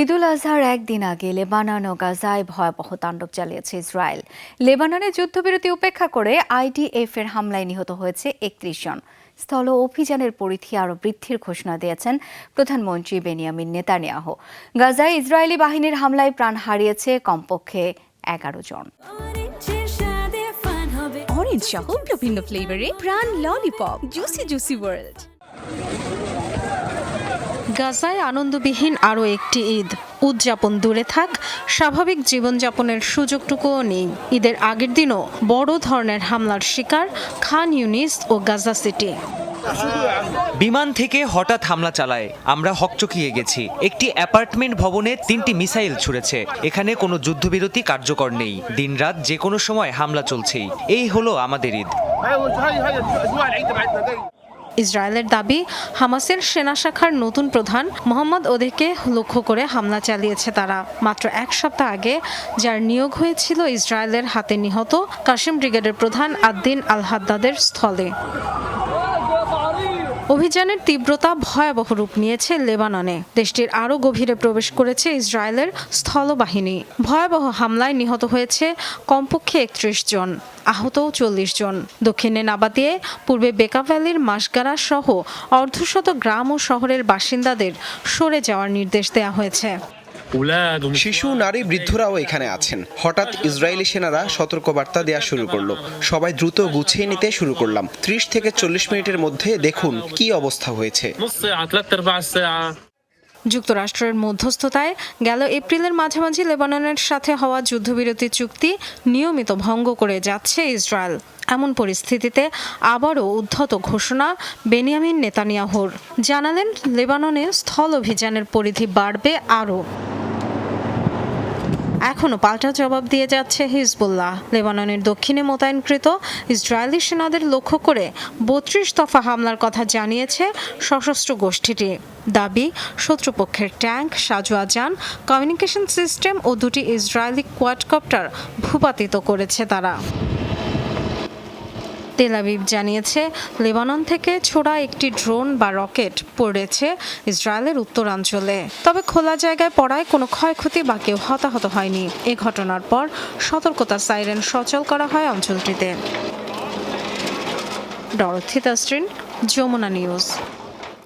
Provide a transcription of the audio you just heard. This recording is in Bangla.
ঈদুল আজহার একদিন আগে লেবানন ও গাজায় ভয়াবহ তাণ্ডব চালিয়েছে ইসরায়েল। লেবাননে যুদ্ধবিরতি উপেক্ষা করে আইডিএফ এর হামলায় নিহত হয়েছে ৩১ জন। স্থল অভিযানের পরিধি আরও বৃদ্ধির ঘোষণা দিয়েছেন প্রধানমন্ত্রী বেনিয়ামিন নেতানিয়াহু। গাজায় ইসরায়েলি বাহিনীর হামলায় প্রাণ হারিয়েছে কমপক্ষে ১১ জন। অরেঞ্জ সহ বিভিন্ন ফ্লেভারে প্রাণ ললিপপ, জুসি জুসি ওয়ার্ল্ড। গাজায় আনন্দবিহীন আরও একটি ঈদ উদযাপন দূরে থাক, স্বাভাবিক জীবনযাপনের সুযোগটুকুও নেই। ঈদের আগের দিনও বড় ধরনের হামলার শিকার খান ইউনিস ও গাজা সিটি। বিমান থেকে হঠাৎ হামলা চালায় আমরা হকচকিয়ে গেছি। একটি অ্যাপার্টমেন্ট ভবনে 3টি মিসাইল ছুড়েছে। এখানে কোনো যুদ্ধবিরতি কার্যকর নেই, দিনরাত যে কোনো সময় হামলা চলছেই। এই হলো আমাদের ঈদ। ইসরায়েলের দাবি, হামাসের সেনা শাখার নতুন প্রধান মোহাম্মদ ওদেহকে লক্ষ্য করে হামলা চালিয়েছে তারা। মাত্র এক সপ্তাহ আগে যার নিয়োগ হয়েছিল ইসরায়েলের হাতে নিহত কাসিম ব্রিগেডের প্রধান আদ্দিন আল হাদ্দাদের স্থলে। অভিযানের তীব্রতা ভয়াবহ রূপ নিয়েছে লেবাননে। দেশটির আরও গভীরে প্রবেশ করেছে ইসরায়েলের স্থলবাহিনী। ভয়াবহ হামলায় নিহত হয়েছে কমপক্ষে ৩১ জন, আহতও ৪০ জন। দক্ষিণে নাবাতিয়ে, পূর্বে বেকা ভ্যালির মাসগারা সহ অর্ধশত গ্রাম ও শহরের বাসিন্দাদের সরে যাওয়ার নির্দেশ দেওয়া হয়েছে। শিশু, নারী, বৃদ্ধরাও এখানে আছেন। হঠাৎ ইসরায়েলি সেনারা সতর্কবার্তা দেয়া শুরু করলো। সবাই দ্রুত গুছিয়ে নিতে শুরু করলাম। ৩০ থেকে ৪০ মিনিটের মধ্যে দেখুন কি অবস্থা হয়েছে। যুক্তরাষ্ট্রের মধ্যস্থতায় গেল এপ্রিলের মাঝামাঝি লেবাননের সাথে হওয়া যুদ্ধবিরতি চুক্তি নিয়মিত ভঙ্গ করে যাচ্ছে ইসরায়েল। এমন পরিস্থিতিতে আবারও উদ্ধত ঘোষণা বেনিয়ামিন নেতানিয়াহুর। জানালেন, লেবাননে স্থল অভিযানের পরিধি বাড়বে আরও। এখনও পাল্টা জবাব দিয়ে যাচ্ছে হিজবুল্লাহ। লেবাননের দক্ষিণে মোতায়েনকৃত ইসরায়েলি সেনাদের লক্ষ্য করে ৩২ দফা হামলার কথা জানিয়েছে সশস্ত্র গোষ্ঠীটি। দাবি, শত্রুপক্ষের ট্যাঙ্ক, সাজোয়া যান, কমিউনিকেশন সিস্টেম ও 2টি ইসরায়েলি কোয়াডকপ্টার ভূপাতিত করেছে তারা। তেল আবিব জানিয়েছে, লেবানন থেকে ছোড়া একটি ড্রোন বা রকেট পড়েছে ইসরায়েলের উত্তরাঞ্চলে। তবে খোলা জায়গায় পড়ায় কোনো ক্ষয়ক্ষতি বা কেউ হতাহত হয়নি। এ ঘটনার পর সতর্কতা সাইরেন সচল করা হয় অঞ্চলটিতে। Dorothy Tasrin, Jamuna news.